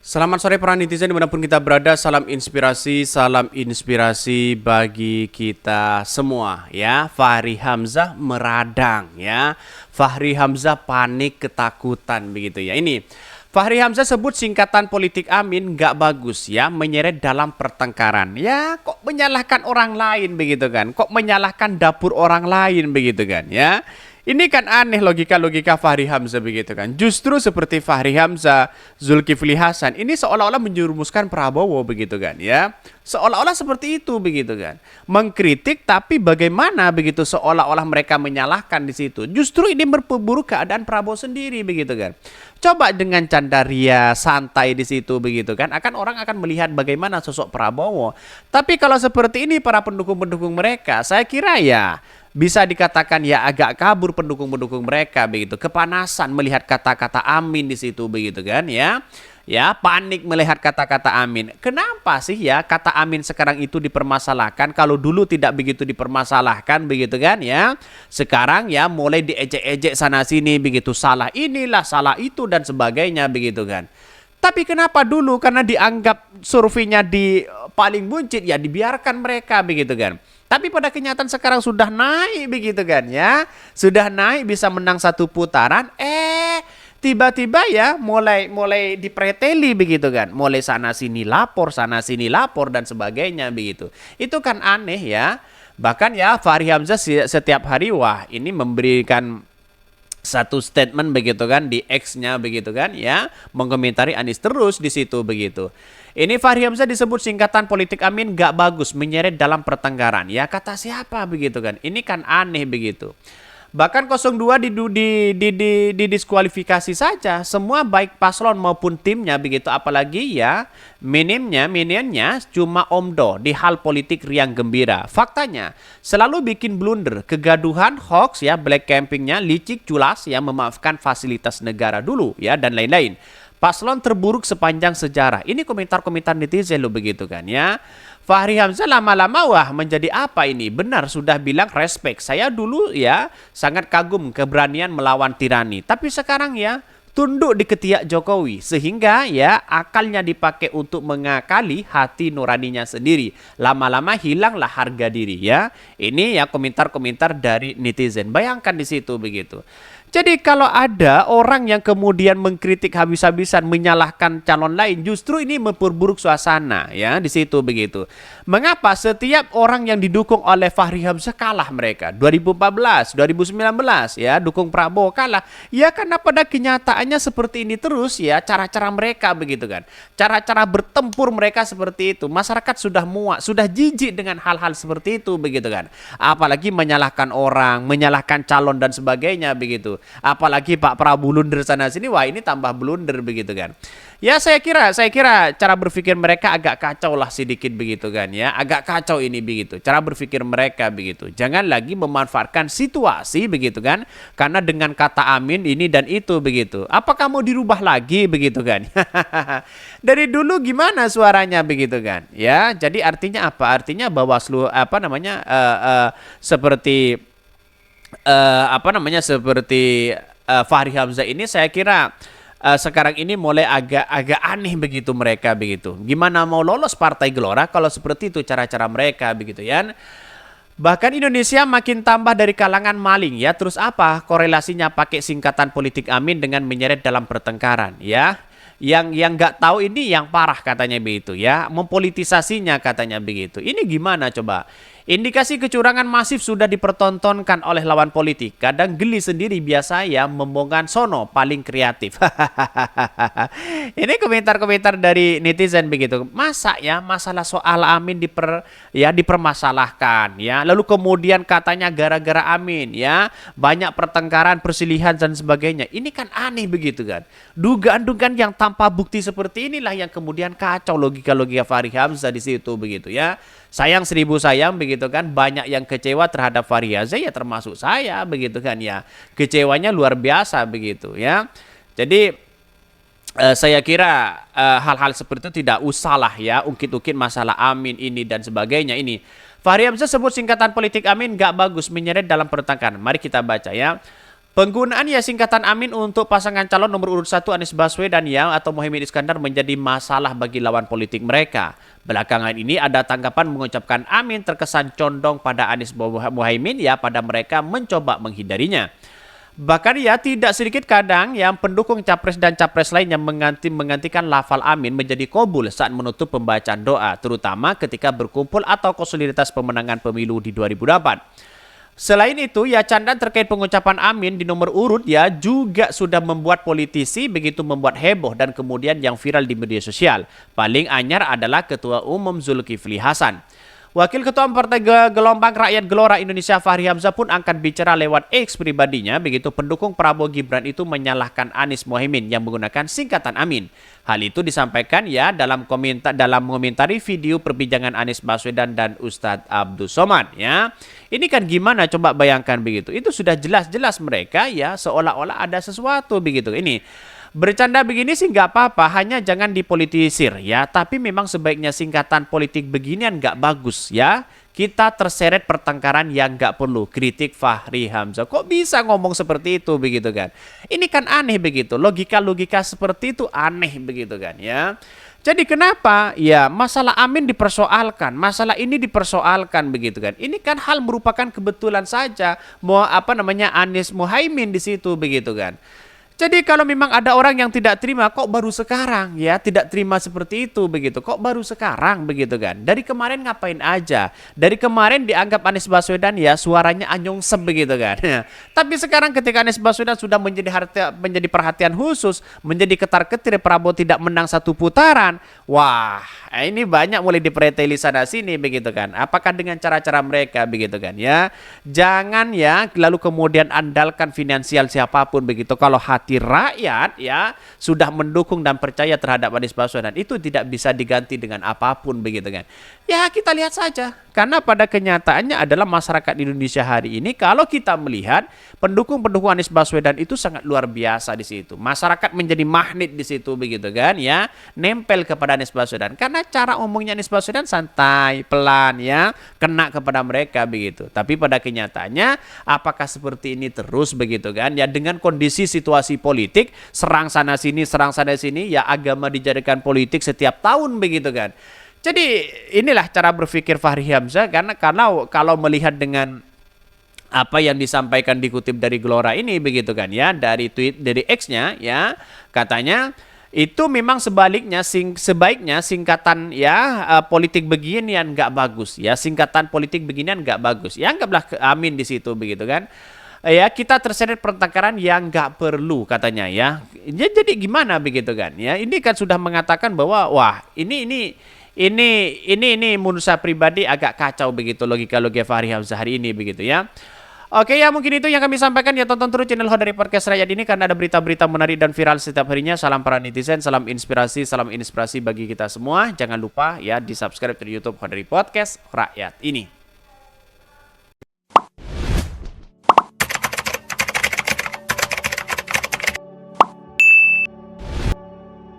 Selamat sore para netizen dimanapun kita berada, salam inspirasi bagi kita semua ya. Fahri Hamzah meradang ya, Fahri Hamzah panik ketakutan begitu ya. Ini Fahri Hamzah sebut singkatan politik Amin nggak bagus ya, menyeret dalam pertengkaran. Ya kok menyalahkan orang lain begitu kan, kok menyalahkan dapur orang lain begitu kan ya. Ini kan aneh logika-logika Fahri Hamzah begitu kan. Justru seperti Fahri Hamzah, Zulkifli Hasan, ini seolah-olah menjerumuskan Prabowo begitu kan ya. Seolah-olah seperti itu begitu kan. Mengkritik tapi bagaimana begitu seolah-olah mereka menyalahkan di situ. Justru ini memperburuk keadaan Prabowo sendiri begitu kan. Coba dengan canda ria santai di situ begitu kan, orang akan melihat bagaimana sosok Prabowo. Tapi kalau seperti ini para pendukung-pendukung mereka, saya kira ya bisa dikatakan ya agak kabur pendukung-pendukung mereka begitu, kepanasan melihat kata-kata Amin di situ begitu kan ya. Ya, panik melihat kata-kata Amin. Kenapa sih ya kata Amin sekarang itu dipermasalahkan kalau dulu tidak begitu dipermasalahkan begitu kan ya. Sekarang ya mulai diejek-ejek sana sini begitu, salah inilah, salah itu dan sebagainya begitu kan. Tapi kenapa dulu karena dianggap surveinya di paling buncit ya dibiarkan mereka begitu kan. Tapi pada kenyataan sekarang sudah naik begitu kan ya. Sudah naik bisa menang satu putaran. Tiba-tiba ya mulai dipreteli begitu kan. Mulai sana sini lapor dan sebagainya begitu. Itu kan aneh ya. Bahkan ya Fahri Hamzah setiap hari wah ini memberikan satu statement begitu kan di X-nya begitu kan ya, mengomentari Anies terus di situ begitu. Ini Fahri Hamzah disebut singkatan politik Amin gak bagus, menyeret dalam pertengkaran. Ya kata siapa begitu kan? Ini kan aneh begitu. Bahkan 02 didiskualifikasi saja semua baik paslon maupun timnya begitu, apalagi ya minimnya cuma Omdo di hal politik riang gembira. Faktanya selalu bikin blunder, kegaduhan, hoax ya, black campingnya licik culas ya, memaafkan fasilitas negara dulu ya dan lain-lain. Paslon terburuk sepanjang sejarah. Ini komentar-komentar netizen lo begitu kan ya. Fahri Hamzah lama-lama wah menjadi apa ini? Benar sudah bilang respect. Saya dulu ya sangat kagum keberanian melawan tirani. Tapi sekarang ya tunduk di ketiak Jokowi. Sehingga ya akalnya dipakai untuk mengakali hati nuraninya sendiri. Lama-lama hilanglah harga diri ya. Ini ya komentar-komentar dari netizen. Bayangkan di situ begitu. Jadi kalau ada orang yang kemudian mengkritik habis-habisan, menyalahkan calon lain, justru ini memperburuk suasana ya di situ begitu. Mengapa setiap orang yang didukung oleh Fahri Hamzah kalah mereka? 2014, 2019 ya dukung Prabowo kalah. Ya karena pada kenyataannya seperti ini terus ya cara-cara mereka begitu kan. Cara-cara bertempur mereka seperti itu. Masyarakat sudah muak, sudah jijik dengan hal-hal seperti itu begitu kan. Apalagi menyalahkan orang, menyalahkan calon dan sebagainya begitu. Apalagi Pak Prabowo blunder sana sini, wah ini tambah blunder begitu kan. Ya saya kira cara berpikir mereka agak kacau lah sedikit begitu kan ya. Agak kacau ini begitu. Cara berpikir mereka begitu. Jangan lagi memanfaatkan situasi begitu kan. Karena dengan kata Amin ini dan itu begitu. Apakah mau dirubah lagi begitu kan? Dari dulu gimana suaranya begitu kan? Ya, jadi artinya apa? Artinya Bawaslu seperti seperti Fahri Hamzah ini saya kira sekarang ini mulai agak aneh begitu mereka begitu. Gimana mau lolos Partai Gelora kalau seperti itu cara-cara mereka begitu ya. Bahkan Indonesia makin tambah dari kalangan maling ya. Terus apa korelasinya pakai singkatan politik Amin dengan menyeret dalam pertengkaran ya. Yang nggak tahu ini yang parah katanya begitu ya, mempolitisasinya katanya begitu. Ini gimana coba? Indikasi kecurangan masif sudah dipertontonkan oleh lawan politik. Kadang geli sendiri biasa ya membongkar sono paling kreatif. Ini komentar-komentar dari netizen begitu. Masa ya masalah soal Amin dipermasalahkan ya. Lalu kemudian katanya gara-gara Amin ya banyak pertengkaran, persilihan dan sebagainya. Ini kan aneh begitu kan. Dugaan-dugaan yang tanpa bukti seperti inilah yang kemudian kacau logika-logika Fahri Hamzah di situ begitu ya. Sayang seribu sayang begitu kan, banyak yang kecewa terhadap Fahri Hamzah ya termasuk saya begitu kan ya. Kecewanya luar biasa begitu ya. Jadi saya kira hal-hal seperti itu tidak usah lah ya ungkit-ungkit masalah Amin ini dan sebagainya ini. Fahri Hamzah sebut singkatan politik Amin gak bagus, menyeret dalam pertengkaran. Mari kita baca ya. Penggunaan ya singkatan Amin untuk pasangan calon nomor urut 1 Anies Baswedan ya atau Muhaimin Iskandar menjadi masalah bagi lawan politik mereka. Belakangan ini ada tanggapan mengucapkan Amin terkesan condong pada Anies Muhaimin ya pada mereka mencoba menghindarinya. Bahkan ya tidak sedikit kadang yang pendukung capres dan capres lainnya menggantikan lafal Amin menjadi Qobul saat menutup pembacaan doa, terutama ketika berkumpul atau konsolidasi pemenangan pemilu di 2008. Selain itu, ya candaan terkait pengucapan Amin di nomor urut ya juga sudah membuat politisi begitu membuat heboh dan kemudian yang viral di media sosial. Paling anyar adalah Ketua Umum Zulkifli Hasan. Wakil Ketua Partai Gelombang Rakyat Gelora Indonesia Fahri Hamzah pun angkat bicara lewat X pribadinya begitu pendukung Prabowo Gibran itu menyalahkan Anies Muhaimin yang menggunakan singkatan Amin. Hal itu disampaikan ya dalam mengomentari video perbincangan Anies Baswedan dan Ustadz Abdul Somad ya. Ini kan gimana coba bayangkan begitu. Itu sudah jelas-jelas mereka ya seolah-olah ada sesuatu begitu. Ini bercanda begini sih nggak apa-apa, hanya jangan dipolitisir ya. Tapi memang sebaiknya singkatan politik beginian nggak bagus ya. Kita terseret pertengkaran yang nggak perlu. Kritik Fahri Hamzah. Kok bisa ngomong seperti itu begitu kan? Ini kan aneh begitu. Logika-logika seperti itu aneh begitu kan ya. Jadi kenapa ya masalah Amin dipersoalkan, masalah ini dipersoalkan begitu kan? Ini kan hal merupakan kebetulan saja. Mau Anies Muhaimin di situ begitu kan? Jadi kalau memang ada orang yang tidak terima, kok baru sekarang ya, tidak terima seperti itu begitu. Kok baru sekarang begitu kan? Dari kemarin ngapain aja? Dari kemarin dianggap Anies Baswedan ya suaranya anyongsem begitu kan. Tapi sekarang ketika Anies Baswedan sudah menjadi perhatian khusus, menjadi ketar-ketir Prabowo tidak menang satu putaran. Wah, ini banyak mulai dipreteli sana sini begitu kan. Apakah dengan cara-cara mereka begitu kan ya? Jangan ya lalu kemudian andalkan finansial siapapun begitu. Kalau hati rakyat ya sudah mendukung dan percaya terhadap Anies Baswedan itu tidak bisa diganti dengan apapun begitu kan. Ya kita lihat saja karena pada kenyataannya adalah masyarakat Indonesia hari ini kalau kita melihat pendukung-pendukung Anies Baswedan itu sangat luar biasa di situ. Masyarakat menjadi magnet di situ begitu kan ya, nempel kepada Anies Baswedan karena cara omongnya Anies Baswedan santai, pelan ya, kena kepada mereka begitu. Tapi pada kenyataannya apakah seperti ini terus begitu kan ya dengan kondisi situasi politik serang sana sini ya agama dijadikan politik setiap tahun begitu kan. Jadi inilah cara berpikir Fahri Hamzah karena kalau melihat dengan apa yang disampaikan dikutip dari Gelora ini begitu kan ya dari tweet dari X-nya ya katanya itu memang sebaliknya sebaiknya singkatan ya politik beginian nggak bagus ya singkatan politik beginian nggak bagus ya anggaplah Amin di situ begitu kan. Ya kita terseret pertengkaran yang nggak perlu katanya ya. Jadi gimana begitu kan ya? Ini kan sudah mengatakan bahwa wah ini menurut saya pribadi agak kacau begitu logika Fahri Hamzah hari ini begitu ya. Oke ya mungkin itu yang kami sampaikan ya tonton terus channel Hodari Podcast Rakyat ini karena ada berita-berita menarik dan viral setiap harinya. Salam para netizen, salam inspirasi bagi kita semua. Jangan lupa ya di subscribe di YouTube Hodari Podcast Rakyat ini.